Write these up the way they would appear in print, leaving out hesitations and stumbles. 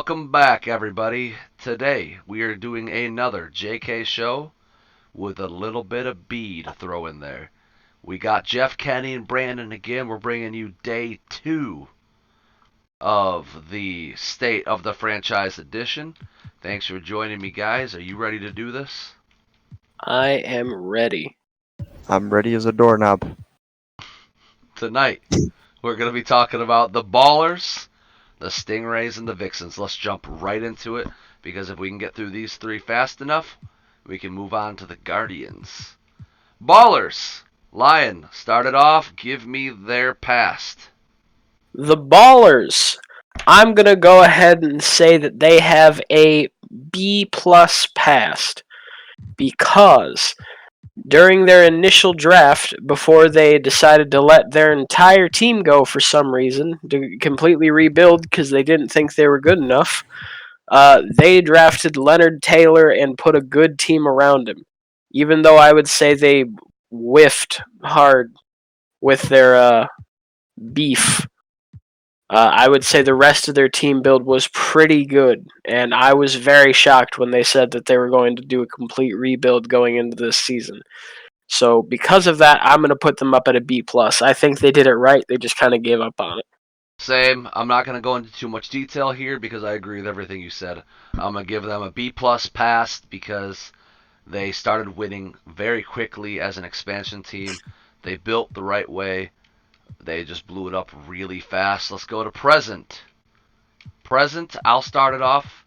Welcome back, everybody. Today we are doing another JK show with a little bit of B to throw in there. We got Jeff, Kenny, and Brandon again. We're bringing you day two of the State of the Franchise edition. Thanks for joining me, guys. Are you ready to do this? I am ready. I'm ready as a doorknob. Tonight we're going to be talking about the Ballers, the Stingrays, and the Vixens. Let's jump right into it because if we can get through these three fast enough, we can move on to the Guardians. Ballers! Lion, start it off. Give me their past. The Ballers. I'm going to go ahead and say that they have a B plus past because during their initial draft, before they decided to let their entire team go for some reason, to completely rebuild because they didn't think they were good enough, they drafted Leonard Taylor and put a good team around him. Even though I would say they whiffed hard with their beef. I would say the rest of their team build was pretty good, and I was very shocked when they said that they were going to do a complete rebuild going into this season. So because of that, I'm going to put them up at a B plus. I think they did it right. They just kind of gave up on it. Same. I'm not going to go into too much detail here because I agree with everything you said. I'm going to give them a B plus past because they started winning very quickly as an expansion team. They built the right way. They just blew it up really fast. Let's go to present. Present, I'll start it off.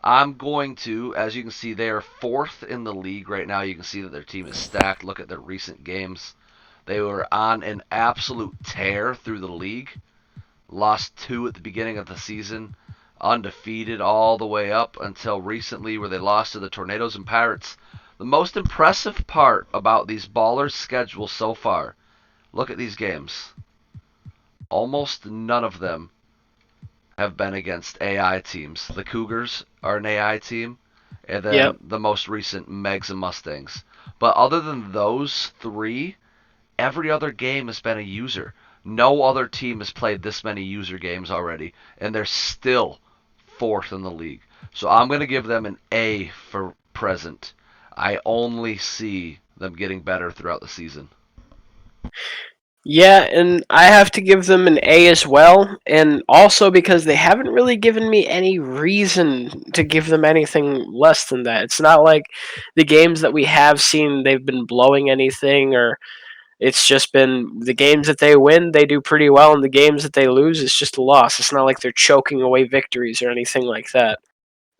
I'm going to, as you can see, they are fourth in the league right now. You can see that their team is stacked. Look at their recent games. They were on an absolute tear through the league. Lost 2 at the beginning of the season. Undefeated all the way up until recently where they lost to the Tornadoes and Pirates. The most impressive part about these Ballers' schedule so far, look at these games. Almost none of them have been against AI teams. The Cougars are an AI team, and then the most recent Megs and Mustangs. But other than those three, every other game has been a user. No other team has played this many user games already, and they're still fourth in the league. So I'm going to give them an A for present. I only see them getting better throughout the season. Yeah, and I have to give them an A as well, and also because they haven't really given me any reason to give them anything less than that. It's not like the games that we have seen they've been blowing anything, or it's just been the games that they win, they do pretty well, and the games that they lose, it's just a loss. It's not like they're choking away victories or anything like that.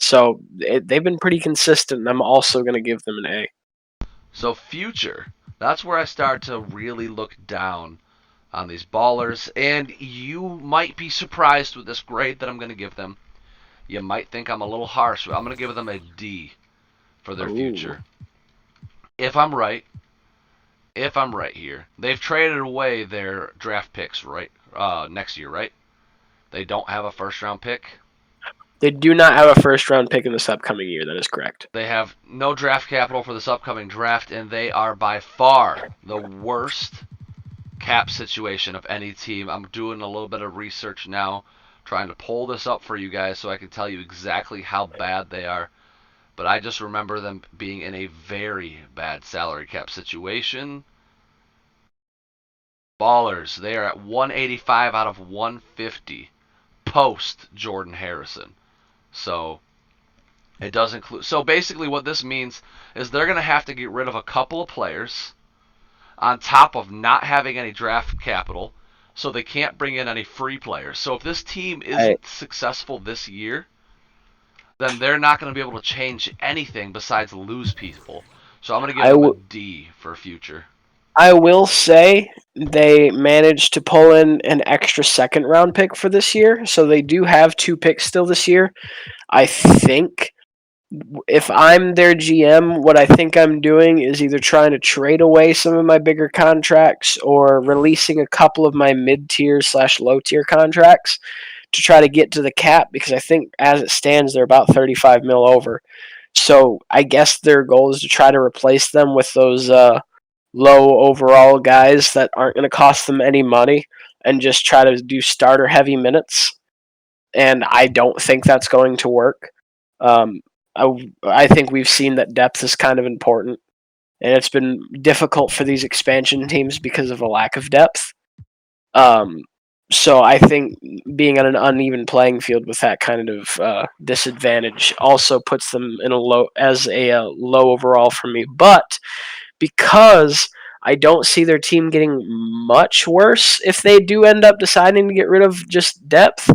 So they've been pretty consistent, and I'm also going to give them an A. So future, that's where I start to really look down on these Ballers, and you might be surprised with this grade that I'm going to give them. You might think I'm a little harsh, but I'm going to give them a D for their future. If I'm right here, they've traded away their draft picks right next year, right? They don't have a first round pick. They do not have a first round pick in this upcoming year. That is correct. They have no draft capital for this upcoming draft, and they are by far the worst cap situation of any team. I'm doing a little bit of research now, trying to pull this up for you guys so I can tell you exactly how bad they are. But I just remember them being in a very bad salary cap situation. Ballers, they are at 185 out of 150 post Jordan Harrison. So it does include. So basically, what this means is they're going to have to get rid of a couple of players on top of not having any draft capital, so they can't bring in any free players. So if this team isn't successful this year, then they're not going to be able to change anything besides lose people. So I'm going to give them a D for future. I will say they managed to pull in an extra second round pick for this year, so they do have 2 picks still this year. I think if I'm their GM, what I think I'm doing is either trying to trade away some of my bigger contracts or releasing a couple of my mid-tier / low-tier contracts to try to get to the cap, because I think as it stands, they're about 35 mil over. So I guess their goal is to try to replace them with those low overall guys that aren't going to cost them any money and just try to do starter heavy minutes. and I don't think that's going to work. Um, I think we've seen that depth is kind of important, and it's been difficult for these expansion teams because of a lack of depth. Um, so I think being on an uneven playing field with that kind of disadvantage also puts them in a low overall for me. But because I don't see their team getting much worse if they do end up deciding to get rid of just depth,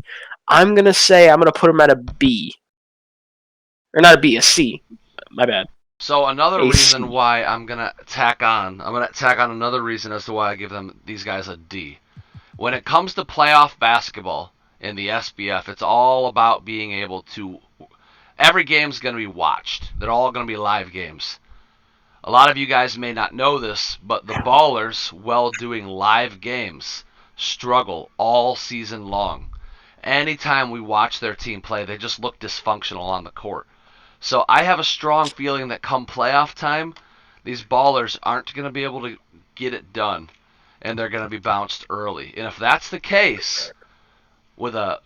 I'm gonna say I'm gonna put them at a B, or not a B, a C. My bad. So another A reason C. why I'm gonna tack on another reason as to why I give these guys a D. When it comes to playoff basketball in the SBF, it's all about being able to. Every game's gonna be watched. They're all gonna be live games. A lot of you guys may not know this, but the Ballers, while doing live games, struggle all season long. Anytime we watch their team play, they just look dysfunctional on the court. So I have a strong feeling that come playoff time, these Ballers aren't going to be able to get it done, and they're going to be bounced early. And if that's the case, with a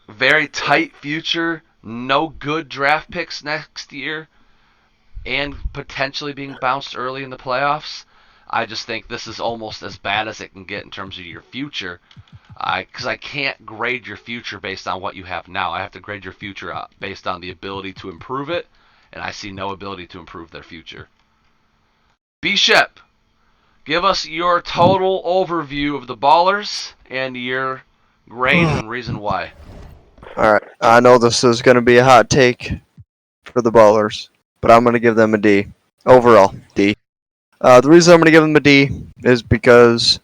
very tight future, no good draft picks next year, and potentially being bounced early in the playoffs, I just think this is almost as bad as it can get in terms of your future. Because I can't grade your future based on what you have now. I have to grade your future based on the ability to improve it, and I see no ability to improve their future. Bishop, give us your total overview of the Ballers and your grade and reason why. Alright, I know this is going to be a hot take for the Ballers, but I'm going to give them a D. Overall, D. The reason I'm going to give them a D is because,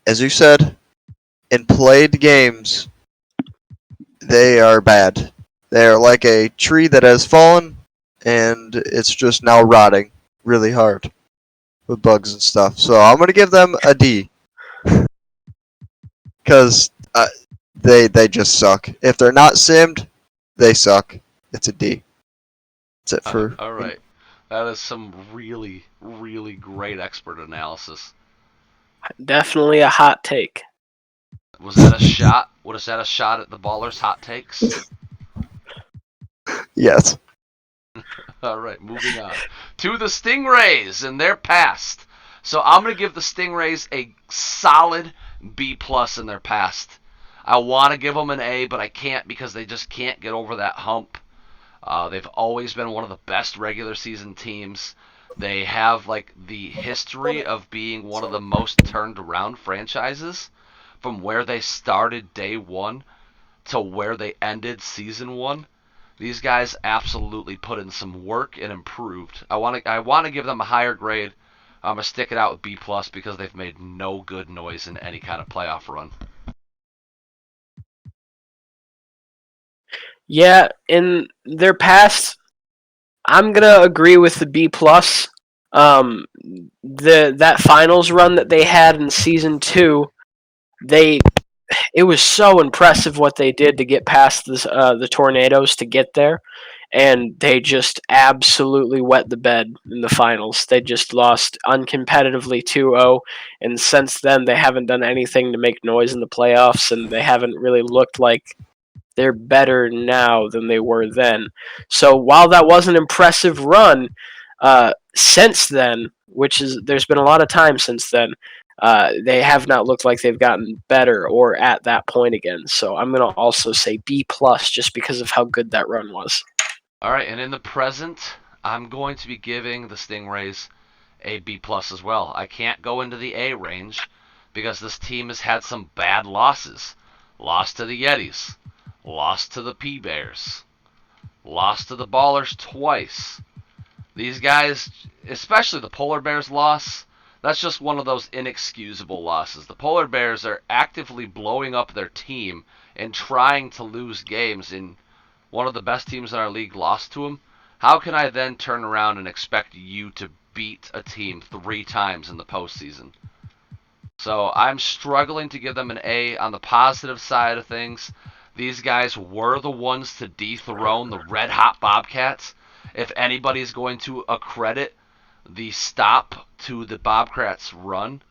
as you said, in played games, they are bad. They are like a tree that has fallen, and it's just now rotting really hard with bugs and stuff. So I'm going to give them a D. Because they just suck. If they're not simmed, they suck. It's a D. That's it for. All right. That is some really, really great expert analysis. Definitely a hot take. Was that a shot? Was that a shot at the Ballers' hot takes? Yes. All right, moving on to the Stingrays and their past. So I'm gonna give the Stingrays a solid B plus in their past. I want to give them an A, but I can't because they just can't get over that hump. They've always been one of the best regular season teams. They have like the history of being one of the most turned around franchises from where they started day one to where they ended season one. These guys absolutely put in some work and improved. I want to give them a higher grade. I'm gonna stick it out with B plus because they've made no good noise in any kind of playoff run. Yeah, in their past, I'm gonna agree with the B plus. That finals run that they had in season 2, it was so impressive what they did to get past the Tornadoes to get there, and they just absolutely wet the bed in the finals. They just lost uncompetitively 2-0, and since then they haven't done anything to make noise in the playoffs, and they haven't really looked like they're better now than they were then. So while that was an impressive run, since then, there's been a lot of time since then, they have not looked like they've gotten better or at that point again. So I'm going to also say B plus just because of how good that run was. All right, and in the present, I'm going to be giving the Stingrays a B plus as well. I can't go into the A range because this team has had some bad losses. Lost to the Yetis, lost to the P-Bears, lost to the Ballers twice. These guys, especially the Polar Bears loss, that's just one of those inexcusable losses. The Polar Bears are actively blowing up their team and trying to lose games, and one of the best teams in our league lost to them. How can I then turn around and expect you to beat a team 3 times in the postseason? So I'm struggling to give them an A on the positive side of things. These guys were the ones to dethrone the Red Hot Bobcats. If anybody's going to accredit the stop to the Bobcats run,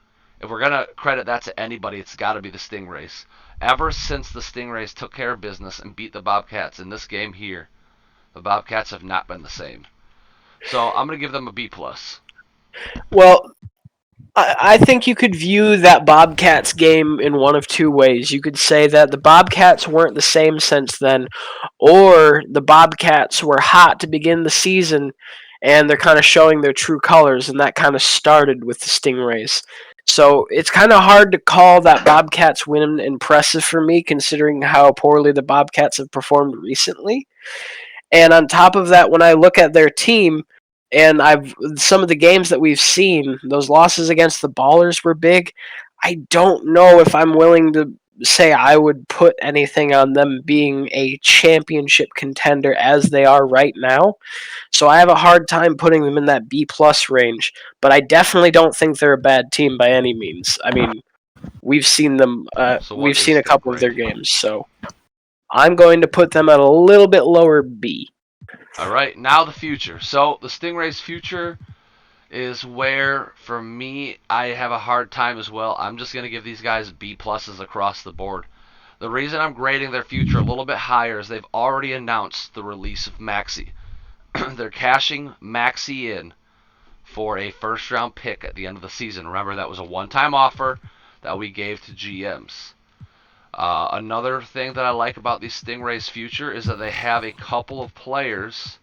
If we're gonna credit that to anybody, it's got to be the Stingrays. Ever since the Stingrays took care of business and beat the Bobcats in this game here, the Bobcats have not been the same. So I'm gonna give them a B plus. Well, I think you could view that Bobcats game in one of two ways. You could say that the Bobcats weren't the same since then, or the Bobcats were hot to begin the season and they're kind of showing their true colors, and that kind of started with the Stingrays. So it's kind of hard to call that Bobcats win impressive for me, considering how poorly the Bobcats have performed recently. And on top of that, when I look at their team, and I've some of the games that we've seen, those losses against the Ballers were big. I don't know if I'm willing to say I would put anything on them being a championship contender as they are right now. So I have a hard time putting them in that B plus range. But I definitely don't think they're a bad team by any means. I mean, we've seen them. So what We've is seen a their couple of their grade? games. So I'm going to put them at a little bit lower B. All right, now the future. So the Stingrays' future is where, for me, I have a hard time as well. I'm just gonna give these guys B pluses across the board. The reason I'm grading their future a little bit higher is they've already announced the release of Maxi. They're cashing Maxi in for a first round pick at the end of the season. Remember, that was a one-time offer that we gave to GMs. Another thing that I like about these Stingrays' future is that they have a couple of players.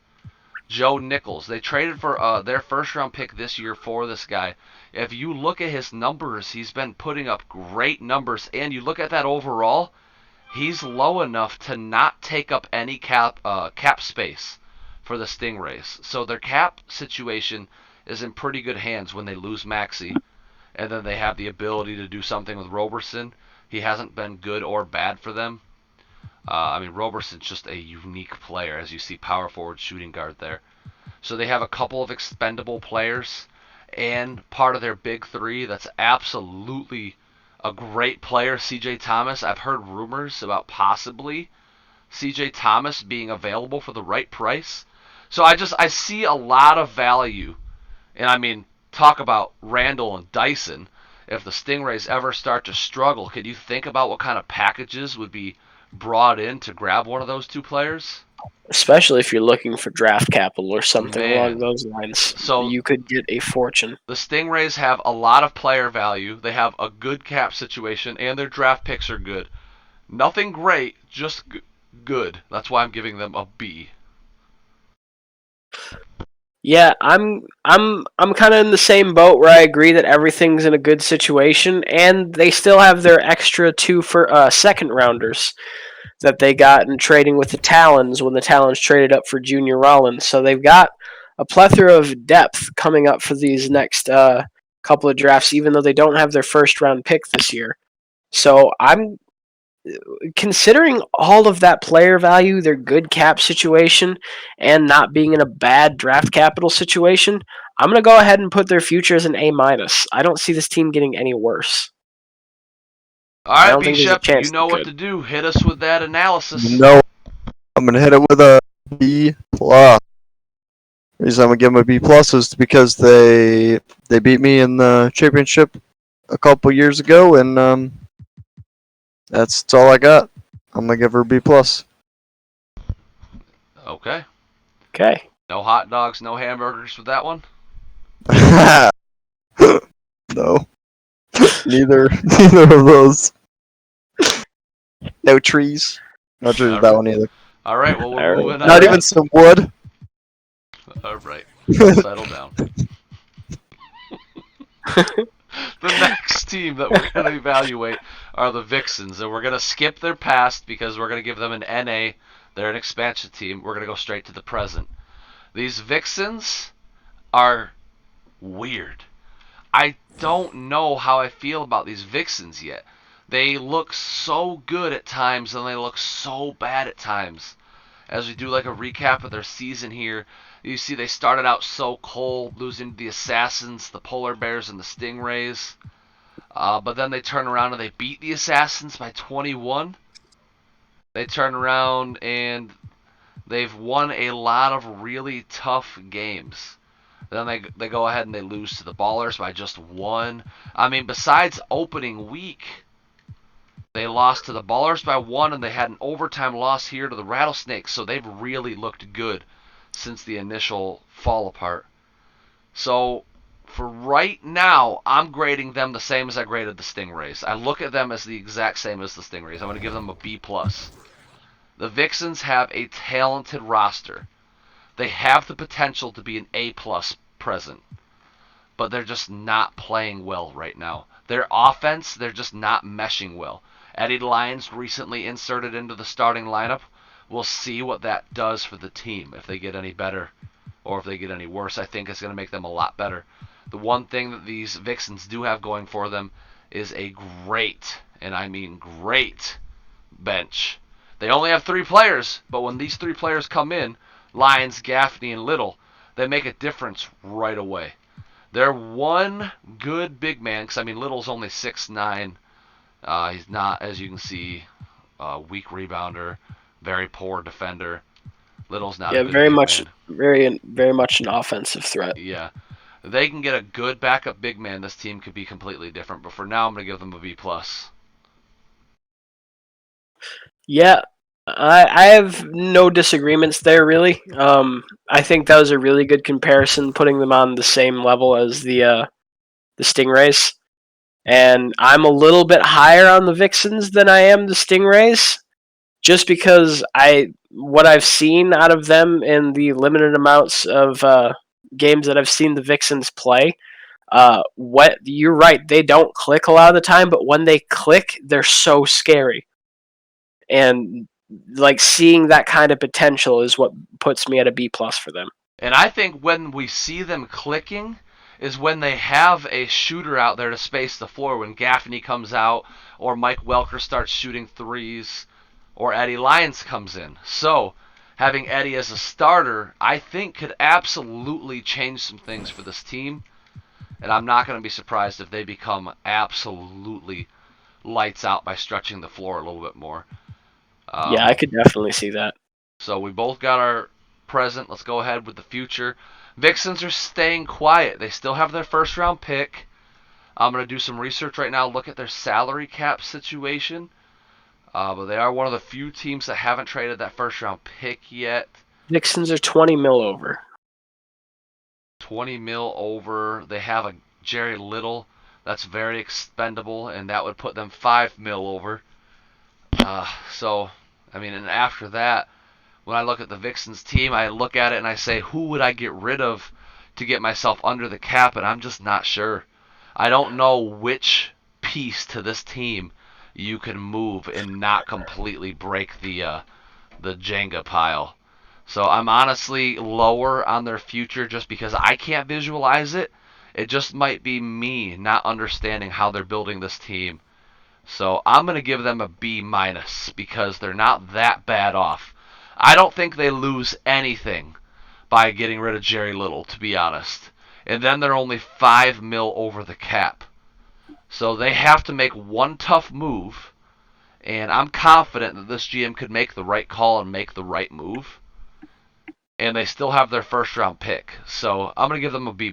Joe Nichols, they traded for their first round pick this year for this guy. If you look at his numbers, he's been putting up great numbers, and you look at that overall, he's low enough to not take up any cap space for the Stingrays. So their cap situation is in pretty good hands when they lose Maxi, and then they have the ability to do something with Roberson. He hasn't been good or bad for them. I mean, Roberson's just a unique player, as you see, power forward, shooting guard there. So they have a couple of expendable players, and part of their big three that's absolutely a great player, C.J. Thomas. I've heard rumors about possibly C.J. Thomas being available for the right price. So I see a lot of value, and I mean, talk about Randall and Dyson. If the Stingrays ever start to struggle, could you think about what kind of packages would be brought in to grab one of those two players? Especially if you're looking for draft capital or something along Man. those lines. So You could get a fortune. the Stingrays have a lot of player value. They have a good cap situation, and their draft picks are good. Nothing great, just good. That's why I'm giving them a B. Yeah, I'm kind of in the same boat where I agree that everything's in a good situation, and they still have their extra two for second rounders that they got in trading with the Talons when the Talons traded up for Junior Rollins. So they've got a plethora of depth coming up for these next couple of drafts, even though they don't have their first round pick this year. So I'm considering all of that player value, their good cap situation, and not being in a bad draft capital situation, I'm gonna go ahead and put their future as an A minus. I don't see this team getting any worse. All I right, don't think there's a Bishop, chance you know they what could. to do. Hit us with that analysis. No, I'm gonna hit it with a B plus. The reason I'm gonna give them a B plus is because they beat me in the championship a couple years ago, and that's all I got. I'm gonna give her a B plus. Okay. Okay. No hot dogs, no hamburgers with that one? No, neither of those. No trees. No trees with that one either. All right, well, we're All right. moving on. Not even some wood. All right, settle down. The next team that we're going to evaluate are the Vixens, and we're going to skip their past because we're going to give them an NA. They're an expansion team. We're going to go straight to the present. These Vixens are weird. I don't know how I feel about these Vixens yet. They look so good at times, and they look so bad at times. As we do like a recap of their season here, you see they started out so cold, losing to the Assassins, the Polar Bears, and the Stingrays. But then they turn around and they beat the Assassins by 21. They turn around and they've won a lot of really tough games. Then they go ahead and they lose to the Ballers by just 1. I mean, besides opening week, they lost to the Ballers by 1, and they had an overtime loss here to the Rattlesnakes. So they've really looked good since the initial fall apart. So for right now, I'm grading them the same as I graded the Stingrays. I look at them as the exact same as the Stingrays. I'm going to give them a B+. The Vixens have a talented roster. They have the potential to be an A+ present, but they're just not playing well right now. Their offense, they're just not meshing well. Eddie Lyons recently inserted into the starting lineup. We'll see what that does for the team, if they get any better or if they get any worse. I think it's going to make them a lot better. The one thing that these Vixens do have going for them is a great, and I mean great, bench. They only have 3 players, but when these 3 players come in, Lyons, Gaffney, and Little, they make a difference right away. They're one good big man, because I mean Little's only 6'9". He's not, as you can see, a weak rebounder, very poor defender. Little's not a good very big much, man. very much an offensive threat. Yeah. If they can get a good backup big man, this team could be completely different. But for now, I'm going to give them a B+. Yeah, I have no disagreements there, really. I think that was a really good comparison, putting them on the same level as the Stingrays. And I'm a little bit higher on the Vixens than I am the Stingrays, just because what I've seen out of them in the limited amounts of games that I've seen the Vixens play. What you're right, they don't click a lot of the time, but when they click, they're so scary. And like seeing that kind of potential is what puts me at a B+ for them. And I think when we see them clicking is when they have a shooter out there to space the floor. When Gaffney comes out, or Mike Welker starts shooting threes, or Eddie Lyons comes in. So having Eddie as a starter, I think, could absolutely change some things for this team. And I'm not going to be surprised if they become absolutely lights out by stretching the floor a little bit more. Yeah, I could definitely see that. So we both got our present. Let's go ahead with the future. Vixens are staying quiet. They still have their first round pick. I'm going to do some research right now, look at their salary cap situation. But they are one of the few teams that haven't traded that first round pick yet. Vixens are 20 mil over. 20 mil over. They have a Jerry Little that's very expendable, and that would put them 5 mil over. So, I mean, and after that, when I look at the Vixens team, I look at it and I say, who would I get rid of to get myself under the cap? And I'm just not sure. I don't know which piece to this team you can move and not completely break the Jenga pile. So I'm honestly lower on their future just because I can't visualize it. It just might be me not understanding how they're building this team. So I'm going to give them a B- because they're not that bad off. I don't think they lose anything by getting rid of Jerry Little, to be honest. And then they're only 5 mil over the cap. So they have to make one tough move, and I'm confident that this GM could make the right call and make the right move. And they still have their first round pick. So I'm going to give them a B-.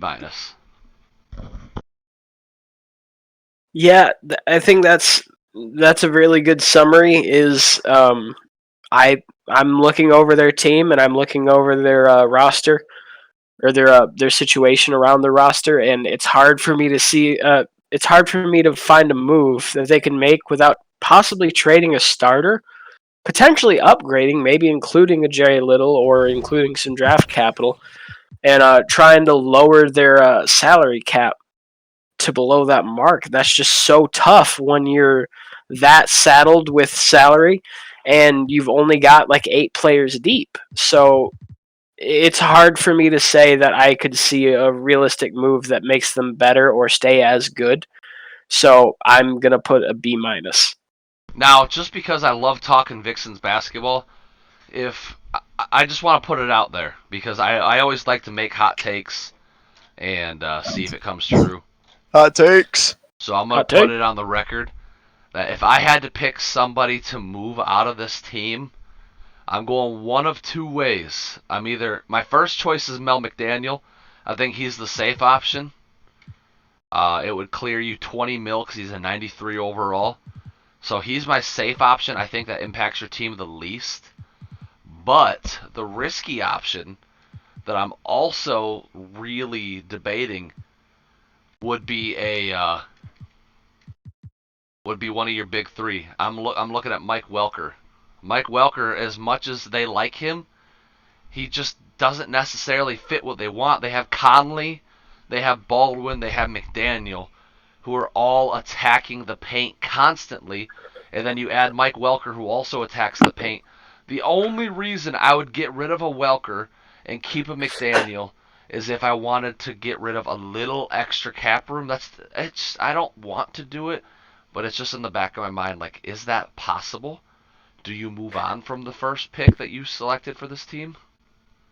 Yeah, I think that's a really good summary. I'm looking over their team and I'm looking over their roster, or their situation around the roster, and it's hard for me to see. It's hard for me to find a move that they can make without possibly trading a starter, potentially upgrading, maybe including a Jerry Little or including some draft capital, and trying to lower their salary cap to below that mark. That's just so tough when you're that saddled with salary and you've only got like 8 players deep. So it's hard for me to say that I could see a realistic move that makes them better or stay as good. So I'm going to put a B-. Now, just because I love talking Vixens basketball, if I just want to put it out there because I always like to make hot takes and see if it comes true. Hot takes. So I'm going to put it on the record that if I had to pick somebody to move out of this team, I'm going one of 2 ways. My first choice is Mel McDaniel. I think he's the safe option. It would clear you 20 mil because he's a 93 overall. So he's my safe option. I think that impacts your team the least. But the risky option that I'm also really debating would be one of your big three. I'm looking at Mike Welker. Mike Welker, as much as they like him, he just doesn't necessarily fit what they want. They have Conley, they have Baldwin, they have McDaniel, who are all attacking the paint constantly. And then you add Mike Welker, who also attacks the paint. The only reason I would get rid of a Welker and keep a McDaniel is if I wanted to get rid of a little extra cap room. I don't want to do it, but it's just in the back of my mind, like, is that possible? Do you move on from the first pick that you selected for this team?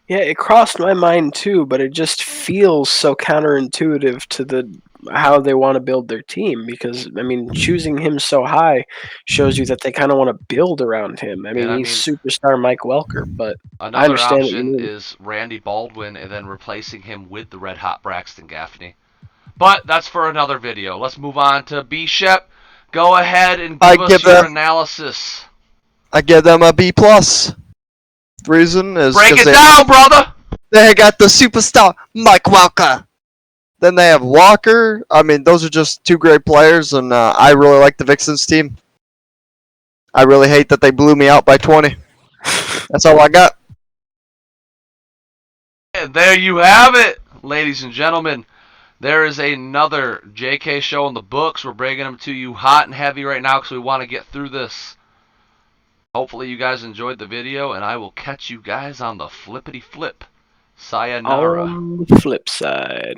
Yeah, it crossed my mind too, but it just feels so counterintuitive to how they want to build their team. Because I mean, choosing him so high shows you that they kind of want to build around him. I mean, And I he's mean, superstar Mike Welker, but I another understand what you option mean. is Randy Baldwin and then replacing him with the red hot Braxton Gaffney. But that's for another video. Let's move on to B Shep. Go ahead and give us your analysis. I give them a B plus. The reason is break it down, brother. They got the superstar Mike Welker. Then they have Walker. I mean, those are just two great players, and I really like the Vixens team. I really hate that they blew me out by 20. That's all I got. And there you have it, ladies and gentlemen. There is another JK show in the books. We're bringing them to you hot and heavy right now because we want to get through this. Hopefully you guys enjoyed the video, and I will catch you guys on the flippity flip. Sayonara. On the flip side.